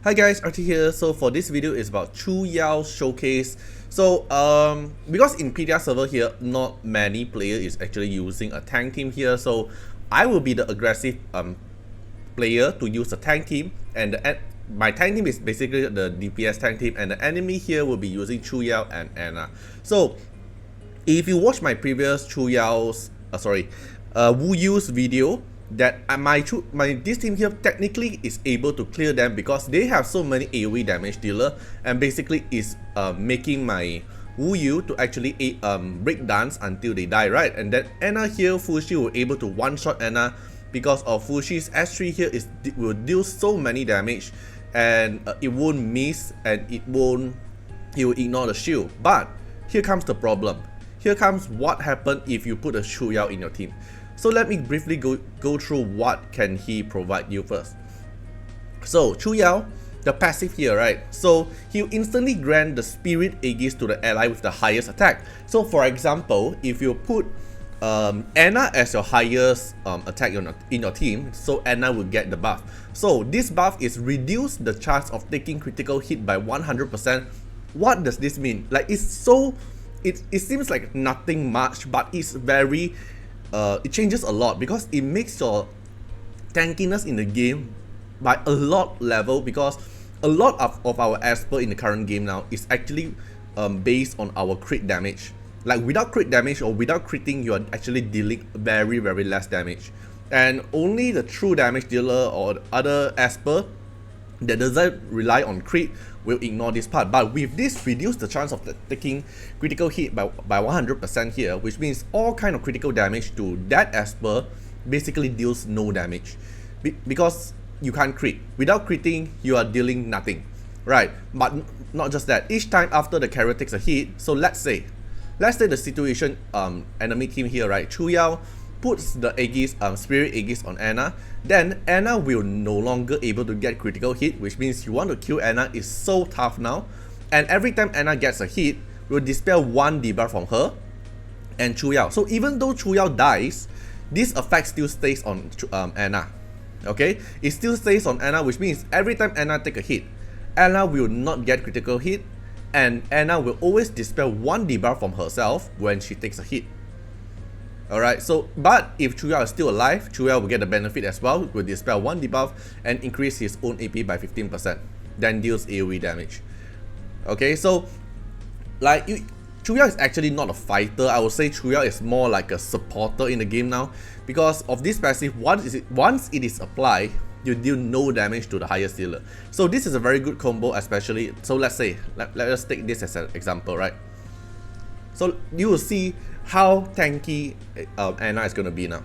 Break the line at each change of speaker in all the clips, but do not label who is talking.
Hi guys, Artiar here. So for this video is about Chu Yao showcase. So because in PTR server here, not many players is actually using a tank team here. So I will be the aggressive player to use a tank team, and my tank team is basically the DPS tank team, and the enemy here will be using Chu Yao and Anna. So if you watch my previous Chu Yao's Wu Yu's video, that this team here technically is able to clear them because they have so many AoE damage dealer, and basically is making my Wu Yu to actually break dance until they die, right? And then Anna here, Fushi were able to one-shot Anna because of Fushi's S3 here will deal so many damage, and it won't miss, and he will ignore the shield. But here comes the problem. Here comes what happened if you put a Chu Yao in your team. So let me briefly go through what can he provide you first. So Chu Yao, the passive here, right? So he'll instantly grant the Spirit Aegis to the ally with the highest attack. So for example, if you put Anna as your highest attack in your team, so Anna will get the buff. So this buff is reduce the chance of taking critical hit by 100%. What does this mean? Like it seems like nothing much, but it's very it changes a lot because it makes your tankiness in the game by a lot level, because a lot of our Esper in the current game now is actually based on our crit damage. Like without crit damage or without critting, you are actually dealing very less damage, and only the true damage dealer or other Esper that doesn't rely on crit will ignore this part. But with this, reduce the chance of taking critical hit by 100% here, which means all kind of critical damage to that Esper basically deals no damage because you can't crit. Without critting, you are dealing nothing, right? But not just that, each time after the carrier takes a hit, so let's say the situation enemy team here, right? Chu Yao puts the Aegis, Spirit Aegis on Anna, then Anna will no longer able to get critical hit, which means you want to kill Anna is so tough now. And every time Anna gets a hit, will dispel one debuff from her and Chu Yao. So even though Chu Yao dies, this effect still stays on Anna. Okay, it still stays on Anna, which means every time Anna take a hit, Anna will not get critical hit, and Anna will always dispel one debuff from herself when she takes a hit. Alright, so but if Chu Yao is still alive, Chu Yao will get the benefit as well, will dispel one debuff and increase his own AP by 15%, then deals AoE damage. Okay, so like Chu Yao is actually not a fighter. I would say Chu Yao is more like a supporter in the game now, because of this passive. Once it is applied, you deal no damage to the highest dealer. So this is a very good combo, especially. So let's say let us take this as an example, right? So you will see how tanky Anna is going to be now.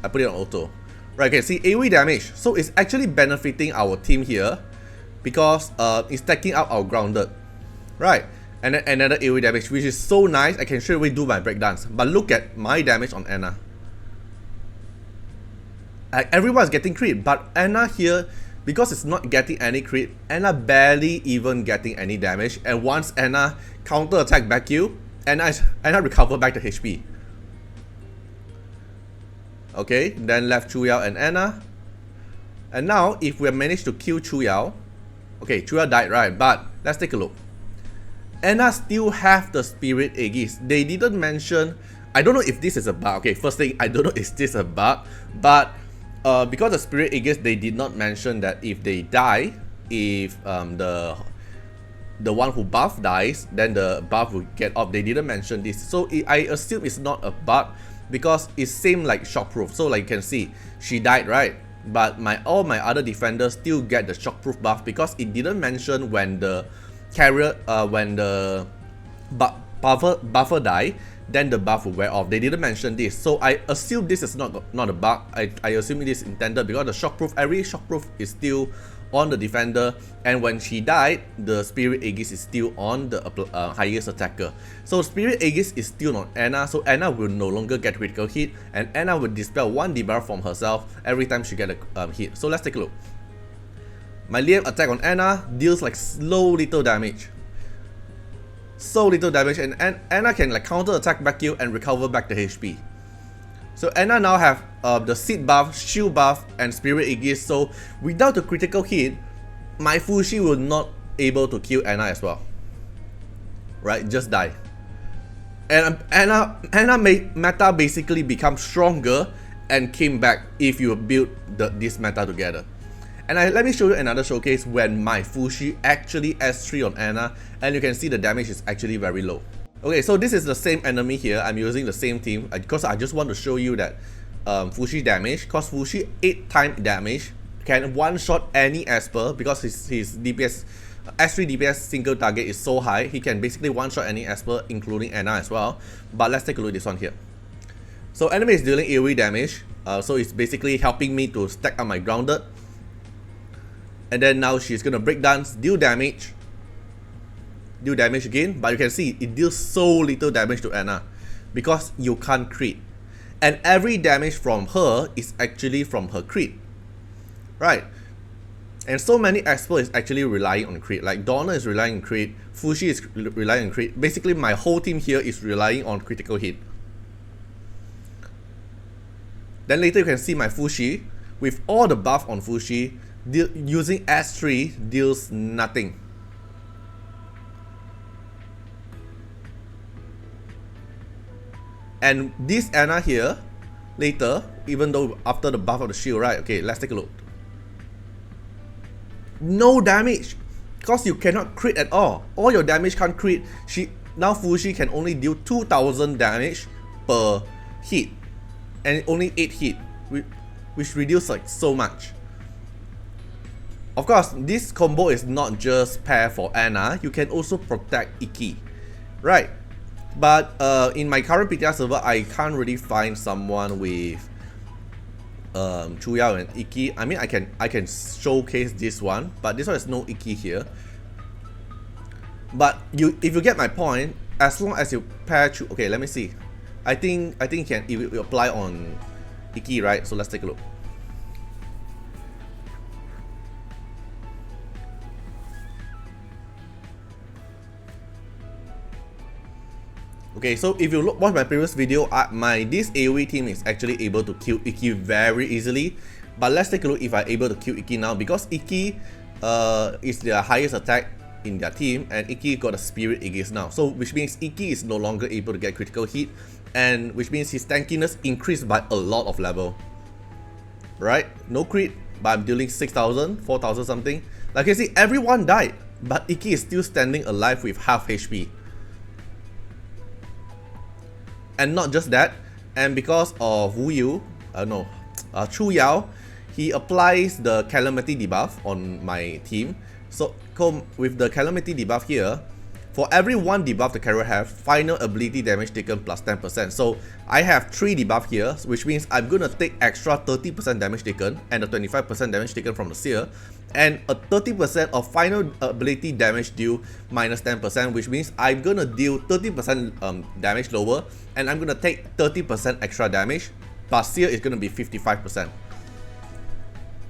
I put it on auto. Right, okay, see AoE damage. So it's actually benefiting our team here because it's taking out our grounded. Right, and then another AoE damage, which is so nice. I can straight away do my breakdance. But look at my damage on Anna. Everyone's getting crit, but Anna here, because it's not getting any crit, Anna barely even getting any damage. And once Anna counter attack back you, Anna recover back the HP. Okay, then left Chu Yao and Anna. And now if we managed to kill Chu Yao, okay, Chu Yao died, right? But let's take a look. Anna still have the Spirit Aegis. They didn't mention, I don't know if this is a bug. Okay, first thing, I don't know if this is a bug, but because the Spirit Aegis, they did not mention that if they die, if the one who buff dies, then the buff will get off. They didn't mention this, so I assume it's not a bug because it seemed like shockproof. So like you can see, she died, right? But all my other defenders still get the shockproof buff because it didn't mention when the carrier, when the buffer die, then the buff will wear off. They didn't mention this, so I assume this is not a bug. I assume it is intended because the shockproof, every shockproof is still on the defender, and when she died, the Spirit Aegis is still on the highest attacker. So Spirit Aegis is still on Anna, so Anna will no longer get critical hit, and Anna will dispel one debuff from herself every time she get a hit. So let's take a look. My Liam attack on Anna deals like slow little damage. So little damage, and Anna can like counter attack back you and recover back the HP. So Anna now have the seed buff, shield buff, and spirit aegis. So without the critical hit, my Fushi will not able to kill Anna as well. Right, just die. And Anna meta basically become stronger and came back if you build this meta together. And let me show you another showcase when my Fushi actually S3 on Anna, and you can see the damage is actually very low. Okay, so this is the same enemy here. I'm using the same team because I just want to show you that Fushi damage, cause Fushi 8 time damage can one-shot any Esper because his DPS S3 DPS single target is so high, he can basically one-shot any Esper, including Anna as well. But let's take a look at this one here. So enemy is dealing AoE damage, so it's basically helping me to stack up my grounded. And then now she's gonna break dance, deal damage again, but you can see it deals so little damage to Anna because you can't crit. And every damage from her is actually from her crit. Right? And so many Esper is actually relying on crit. Like Donna is relying on crit, Fushi is relying on crit. Basically my whole team here is relying on critical hit. Then later you can see my Fushi with all the buff on Fushi using S3 deals nothing. And this Anna here later, even though after the buff of the shield, right? Okay, let's take a look. No damage because you cannot crit at all. All your damage can't crit. Now Fushi can only deal 2000 damage per hit, and only 8 hit, which reduces like so much. Of course, this combo is not just pair for Anna. You can also protect Iki, right? But in my current PTR server, I can't really find someone with Chuyao and Iki. I mean, I can showcase this one, but this one has no Iki here. But if you get my point, as long as you pair okay, let me see. I think it apply on Iki, right? So let's take a look. Okay, so if you watch my previous video, this AoE team is actually able to kill Iki very easily. But let's take a look if I'm able to kill Iki now, because Iki is their highest attack in their team, and Iki got a spirit aegis now. So which means Iki is no longer able to get critical hit, and which means his tankiness increased by a lot of level. Right? No crit, but I'm dealing 6000, 4000 something. Like you see, everyone died, but Iki is still standing alive with half HP. And not just that, and because of Chuyao, he applies the Calamity debuff on my team. So with the Calamity debuff here, for every 1 debuff the carrier have, final ability damage taken plus 10%. So I have 3 debuff here, which means I'm gonna take extra 30% damage taken and a 25% damage taken from the seer, and a 30% of final ability damage deal minus 10%, which means I'm gonna deal 30% damage lower, and I'm gonna take 30% extra damage, plus seer is gonna be 55%.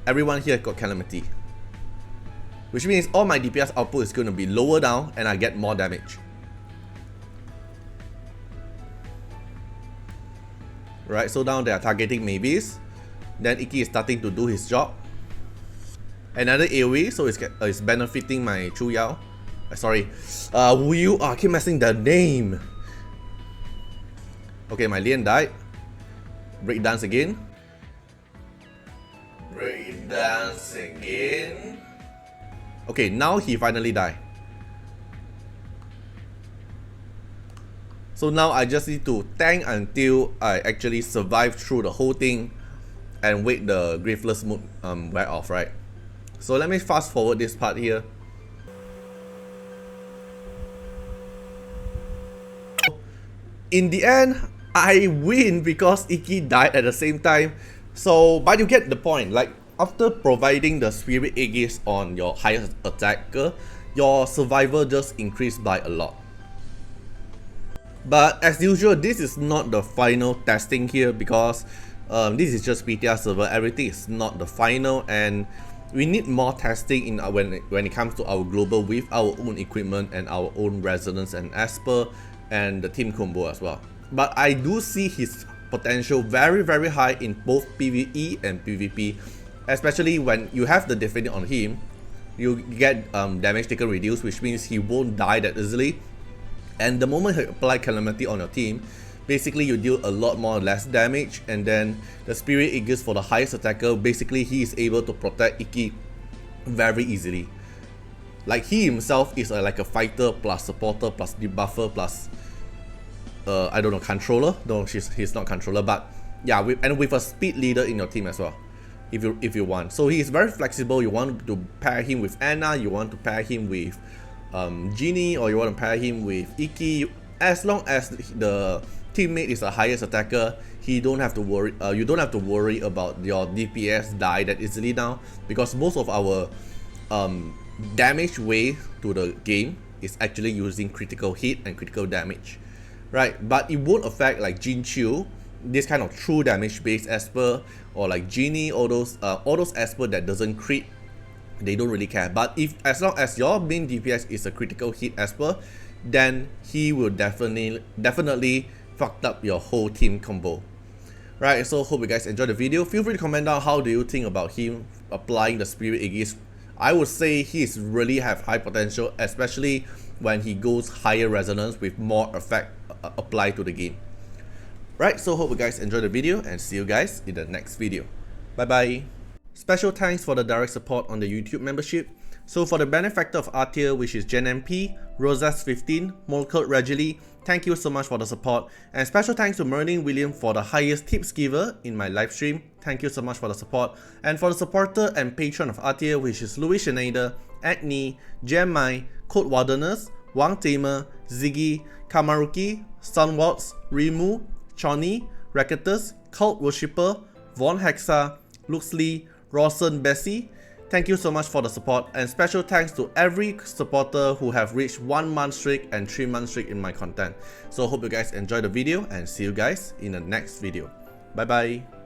Everyone here got Calamity, which means all my DPS output is going to be lower down and I get more damage. Right, so now they are targeting maybes. Then Iki is starting to do his job. Another AoE, so it's benefiting my Chuyao. Sorry, Wu Yu, I keep messing the name. Okay, my Lian died. Breakdance again. Breakdance again. Okay, now he finally died. So now I just need to tank until I actually survive through the whole thing and wait the Graveless mood wear off, right? So let me fast forward this part here. In the end, I win because Iki died at the same time. So, but you get the point. Like, after providing the Spirit Aegis on your highest attacker, your survival just increased by a lot. But as usual, this is not the final testing here because this is just PTR server. Everything is not the final, and we need more testing in when it comes to our global with our own equipment and our own resonance and Esper and the team combo as well. But I do see his potential very high in both PvE and PvP, especially when you have the Divinity on him. You get damage taken reduced, which means he won't die that easily, and the moment you apply Calamity on your team, basically you deal a lot more less damage. And then the Spirit Aegis for the highest attacker, basically he is able to protect Iki very easily. Like, he himself is like a fighter plus supporter plus debuffer plus I don't know, controller. No, he's not controller, but yeah, with a speed leader in your team as well, if you want. So he is very flexible. You want to pair him with Anna, you want to pair him with Genie, or you want to pair him with Iki. As long as the teammate is the highest attacker, you don't have to worry about your DPS die that easily now, because most of our damage way to the game is actually using critical hit and critical damage, right? But it won't affect like Jin Chu, this kind of true damage based Esper, or like Genie, all those Esper that doesn't crit. They don't really care. But as long as your main DPS is a critical hit Esper, then he will definitely fucked up your whole team combo. Right, so hope you guys enjoyed the video. Feel free to comment down how do you think about him applying the Spirit Aegis. I would say he is really have high potential, especially when he goes higher resonance with more effect applied to the game. Right, so hope you guys enjoyed the video, and see you guys in the next video. Bye bye. Special thanks for the direct support on the YouTube membership. So for the benefactor of Artiar, which is Gen MP, Rosas15, Molkert Regili, thank you so much for the support. And special thanks to Merlin William for the highest tips giver in my live stream. Thank you so much for the support. And for the supporter and patron of Artiar, which is Louis Schneider, Agni, Jemai, Code Wardeners, Wang Tamer, Ziggy, Kamaruki, Sunwaltz, Rimu, Choni, Racketus, Cult Worshipper, Von Hexa, Luxley, Rawson Bessie. Thank you so much for the support, and special thanks to every supporter who have reached 1 month streak and 3 month streak in my content. So hope you guys enjoy the video, and see you guys in the next video. Bye bye.